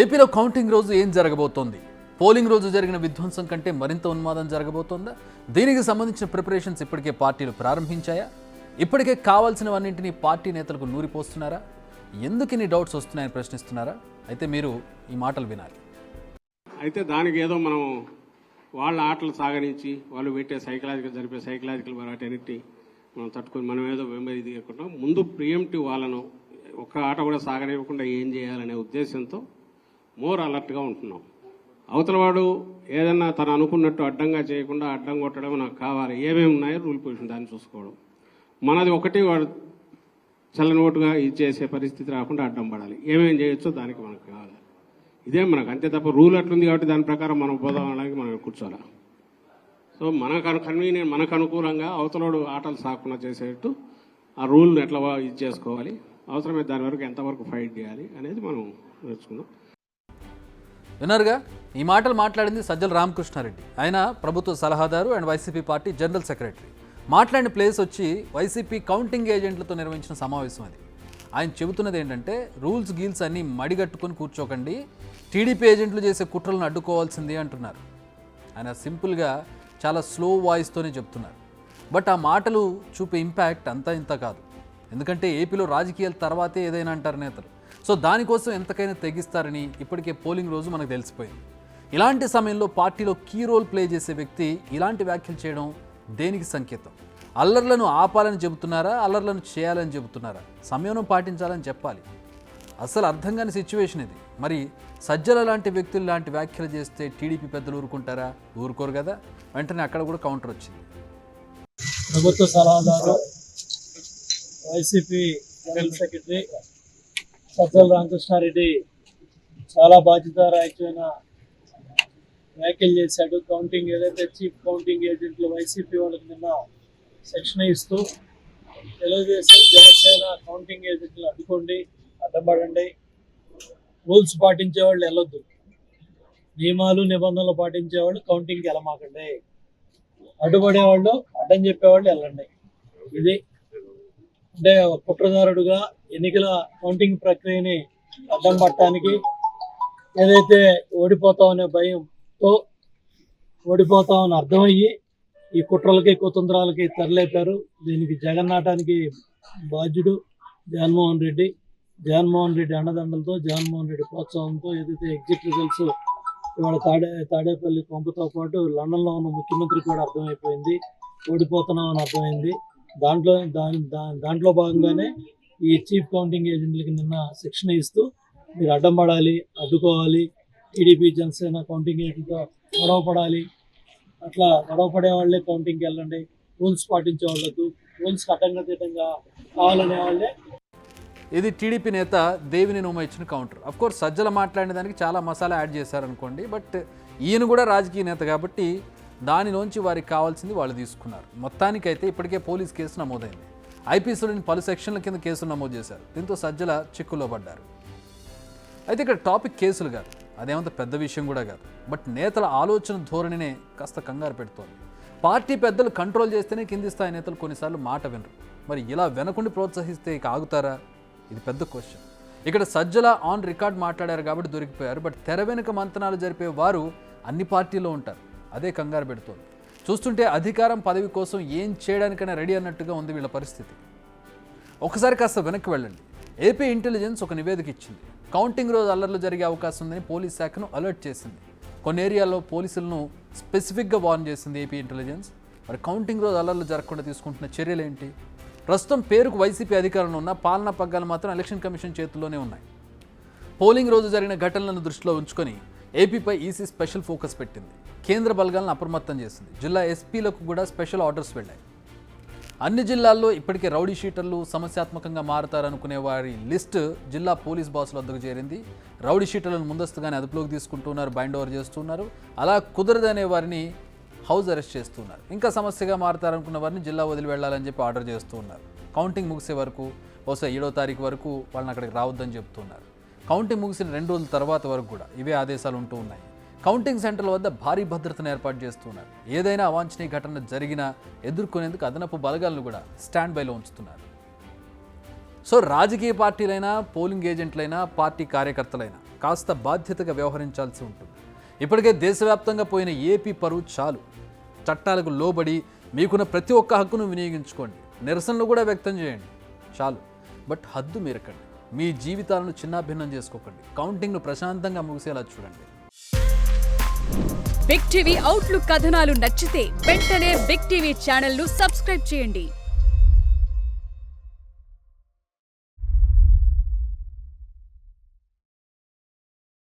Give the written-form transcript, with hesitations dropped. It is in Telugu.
ఏపీలో కౌంటింగ్ రోజు ఏం జరగబోతోంది? పోలింగ్ రోజు జరిగిన విధ్వంసం కంటే మరింత ఉన్మాదం జరగబోతోందా? దీనికి సంబంధించిన ప్రిపరేషన్స్ ఇప్పటికే పార్టీలు ప్రారంభించాయా? ఇప్పటికే కావాల్సినవన్నింటినీ పార్టీ నేతలకు నూరిపోస్తున్నారా? ఎందుకు ఇన్ని డౌట్స్ వస్తున్నాయని ప్రశ్నిస్తున్నారా? అయితే మీరు ఈ మాటలు వినాలి. అయితే దానికి ఏదో మనం వాళ్ళ ఆటలు సాగరించి వాళ్ళు పెట్టే జరిపే సైకలాజికల్ వాటన్నిటి మనం తట్టుకొని మనం ఏదో వెంబడి దిగకుండా ముందు ప్రియంటివ్ వాళ్ళను ఒక్క ఆట కూడా సాగనివ్వకుండా ఏం చేయాలనే ఉద్దేశంతో మోర్ అలర్ట్గా ఉంటున్నాం. అవతల వాడు ఏదన్నా తను అనుకున్నట్టు అడ్డంగా చేయకుండా అడ్డం కొట్టడం నాకు కావాలి, ఏమేమి ఉన్నాయో రూల్ పొజిషన్ దాన్ని చూసుకోవడం. మనది ఒకటి వాడు చల్లనోటుగా ఇది చేసే పరిస్థితి రాకుండా అడ్డం పడాలి. ఏమేమి చేయొచ్చో దానికి మనకు కావాలి. ఇదే మనకు అంతే తప్ప రూల్ అట్లుంది కాబట్టి దాని ప్రకారం మనం పోదాం అనడానికి మనం కూర్చోాలి. సో మనకు అనుకూలంగా అవతలోడు ఆటలు సాకుండా చేసేటట్టు ఆ రూల్ని ఎట్లా ఇది చేసుకోవాలి, అవసరమైతే దాని వరకు ఎంతవరకు ఫైట్ చేయాలి అనేది మనం నేర్చుకుందాం. విన్నారుగా, ఈ మాటలు మాట్లాడింది సజ్జల రామకృష్ణారెడ్డి. ఆయన ప్రభుత్వ సలహాదారు and YCP party general secretary. మాట్లాడిన ప్లేస్ వచ్చి వైసీపీ కౌంటింగ్ ఏజెంట్లతో నిర్వహించిన సమావేశం అది. ఆయన చెబుతున్నది ఏంటంటే రూల్స్ గీల్స్ అన్నీ మడిగట్టుకొని కూర్చోకండి, టీడీపీ ఏజెంట్లు చేసే కుట్రలను అడ్డుకోవాల్సిందే అంటున్నారు. ఆయన సింపుల్గా చాలా స్లో వాయిస్తోనే చెప్తున్నారు. బట్ ఆ మాటలు చూపే ఇంపాక్ట్ అంతా ఇంత కాదు. ఎందుకంటే ఏపీలో రాజకీయాల తర్వాతే ఏదైనా అంటారు నేతలు. సో దానికోసం ఎంతకైనా తెగిస్తారని ఇప్పటికే పోలింగ్ రోజు మనకు తెలిసిపోయింది. ఇలాంటి సమయంలో పార్టీలో కీ రోల్ ప్లే చేసే వ్యక్తి ఇలాంటి వ్యాఖ్యలు చేయడం దేనికి సంకేతం? అల్లర్లను ఆపాలని చెబుతున్నారా, అల్లర్లను చేయాలని చెబుతున్నారా? సంయమనం పాటించాలని చెప్పాలి. అసలు అర్థం కాని సిచ్యువేషన్ ఇది. మరి సజ్జల లాంటి వ్యక్తులు లాంటి వ్యాఖ్యలు చేస్తే టీడీపీ పెద్దలు ఊరుకుంటారా? ఊరుకోరు కదా. వెంటనే అక్కడ కూడా కౌంటర్ వచ్చింది. ప్రభుత్వ సలహాదారు YCP general secretary Sajjala Ramakrishna Reddy చాలా బాధ్యతారాహిత్యమైన వ్యాఖ్యలు చేశాడు. కౌంటింగ్ ఏదైతే చీఫ్ కౌంటింగ్ ఏజెంట్లు వైసీపీ వాళ్ళకి నిన్న శిక్షణ ఇస్తూ తెలుగుదేశం జనసేన కౌంటింగ్ ఏజెంట్లు అడ్డుకోండి, అడ్డపడండి, రూల్స్ పాటించేవాళ్ళు వెళ్ళొద్దు, నియమాలు నిబంధనలు పాటించేవాళ్ళు కౌంటింగ్కి వెళ్ళమాకండి, అడ్డుపడేవాళ్ళు అడ్డం చెప్పేవాళ్ళు వెళ్ళండి. ఇది అంటే కుట్రదారుడుగా ఎన్నికల కౌంటింగ్ ప్రక్రియని అడ్డం పట్టడానికి ఏదైతే ఓడిపోతామనే భయంతో ఓడిపోతామని అర్థమయ్యి ఈ కుట్రలకి కుతంత్రాలకి తెరలేపారు. దీనికి జగన్నాటానికి బాధ్యుడు జగన్మోహన్ రెడ్డి. జగన్మోహన్ రెడ్డి అండదండలతో, జగన్మోహన్ రెడ్డి ప్రోత్సాహంతో ఏదైతే ఎగ్జిట్ రిజల్ట్స్ ఇవాళ తాడేపల్లి కొంపతో పాటు లండన్లో ఉన్న ముఖ్యమంత్రి కూడా అర్థమైపోయింది, ఓడిపోతున్నామని అర్థమైంది. దాంట్లో భాగంగానే ఈ చీఫ్ కౌంటింగ్ ఏజెంట్లకి నిన్న శిక్షణ ఇస్తూ మీరు అడ్డం పడాలి, అడ్డుకోవాలి, టీడీపీ జనసేన కౌంటింగ్ ఏజెంట్లతో గొడవ పడాలి, అట్లా గొడవ పడే వాళ్ళే కౌంటింగ్కి వెళ్ళండి, రూల్స్ పాటించే వాళ్ళకు, రూల్స్ కట్టంగా కావాలనే వాళ్ళే. ఇది టీడీపీ నేత దేవినేని ఉమ ఇచ్చిన కౌంటర్. అఫ్కోర్స్ సజ్జల మాట్లాడిన దానికి చాలా మసాలా యాడ్ చేశారనుకోండి. బట్ ఈయన కూడా రాజకీయ నేత కాబట్టి దానిలోంచి వారికి కావాల్సింది వాళ్ళు తీసుకున్నారు. మొత్తానికైతే ఇప్పటికే పోలీస్ కేసు నమోదైంది. ఐపీసీలోని పలు సెక్షన్ల కింద కేసులు నమోదు చేశారు. దీంతో సజ్జల చిక్కుల్లో పడ్డారు. అయితే ఇక్కడ టాపిక్ కేసులు కాదు, అదేమంత పెద్ద విషయం కూడా కాదు. బట్ నేతల ఆలోచన ధోరణినే కాస్త కంగారు పెడుతోంది. పార్టీ పెద్దలు కంట్రోల్ చేస్తేనే కింది స్థాయి నేతలు కొన్నిసార్లు మాట వినరు. మరి ఇలా వెనకుండి ప్రోత్సహిస్తే ఇక ఆగుతారా? ఇది పెద్ద క్వశ్చన్. ఇక్కడ సజ్జల ఆన్ రికార్డ్ మాట్లాడారు కాబట్టి దొరికిపోయారు. బట్ తెర వెనుక మంతనాలు జరిపే వారు అన్ని పార్టీల్లో ఉంటారు. అదే కంగారు పెడుతోంది. చూస్తుంటే అధికారం పదవి కోసం ఏం చేయడానికైనా రెడీ అన్నట్టుగా ఉంది వీళ్ళ పరిస్థితి. ఒకసారి కాస్త వెనక్కి వెళ్ళండి. ఏపీ ఇంటెలిజెన్స్ ఒక నివేదిక ఇచ్చింది. కౌంటింగ్ రోజు అల్లర్లు జరిగే అవకాశం ఉందని పోలీస్ శాఖను అలర్ట్ చేసింది. కొన్ని ఏరియాల్లో పోలీసులను స్పెసిఫిక్గా వార్న్ చేసింది ఏపీ ఇంటెలిజెన్స్. మరి కౌంటింగ్ రోజు అల్లర్లు జరగకుండా తీసుకుంటున్న చర్యలు ఏంటి? ప్రస్తుతం పేరుకు వైసీపీ అధికారంలో ఉన్న పాలనా పగ్గాలు మాత్రం ఎలక్షన్ కమిషన్ చేతుల్లోనే ఉన్నాయి. పోలింగ్ రోజు జరిగిన ఘటనలను దృష్టిలో ఉంచుకొని ఏపీపై ఈసీ స్పెషల్ ఫోకస్ పెట్టింది. కేంద్ర బలగాలను అప్రమత్తం చేసింది. జిల్లా ఎస్పీలకు కూడా స్పెషల్ ఆర్డర్స్ వెళ్ళాయి. అన్ని జిల్లాల్లో ఇప్పటికే రౌడీ షీటర్లు సమస్యాత్మకంగా మారతారనుకునే వారి లిస్ట్ జిల్లా పోలీస్ బాసుల వద్దకు చేరింది. రౌడీ షీటర్లను ముందస్తుగానే అదుపులోకి తీసుకుంటున్నారు, బైండ్ ఓవర్ చేస్తున్నారు. అలా కుదరదనే వారిని హౌస్ అరెస్ట్ చేస్తున్నారు. ఇంకా సమస్యగా మారతారనుకున్న వారిని జిల్లా వదిలి వెళ్ళాలని చెప్పి ఆర్డర్ చేస్తూ ఉన్నారు. కౌంటింగ్ ముగిసే వరకు, బహుశా 7వ తారీఖు వరకు వాళ్ళని అక్కడికి రావద్దని చెప్తున్నారు. కౌంటింగ్ ముగిసిన 2 రోజుల తర్వాత వరకు కూడా ఇవే ఆదేశాలు ఉంటూ ఉన్నాయి. కౌంటింగ్ సెంటర్ల వద్ద భారీ భద్రతను ఏర్పాటు చేస్తున్నారు. ఏదైనా అవాంఛనీయ ఘటన జరిగినా ఎదుర్కొనేందుకు అదనపు బలగాలను కూడా స్టాండ్ బైలో ఉంచుతున్నారు. సో రాజకీయ పార్టీలైనా, పోలింగ్ ఏజెంట్లైనా, పార్టీ కార్యకర్తలైనా కాస్త బాధ్యతగా వ్యవహరించాల్సి ఉంటుంది. ఇప్పటికే దేశవ్యాప్తంగా పోయిన ఏపీ పరువు చాలు. చట్టాలకు లోబడి మీకున్న ప్రతి ఒక్క హక్కును వినియోగించుకోండి, నిరసనలు కూడా వ్యక్తం చేయండి, చాలు. బట్ హద్దు మీరకండి, మీ జీవితాలను చిన్నాభిన్నం చేసుకోకండి, కౌంటింగ్ను ప్రశాంతంగా ముగిసేలా చూడండి. బిగ్ టీవీ అవుట్లుక్ కథనాలు నచ్చితే వెంటనే బిగ్ టీవీ ఛానల్ ను సబ్స్క్రైబ్ చేయండి.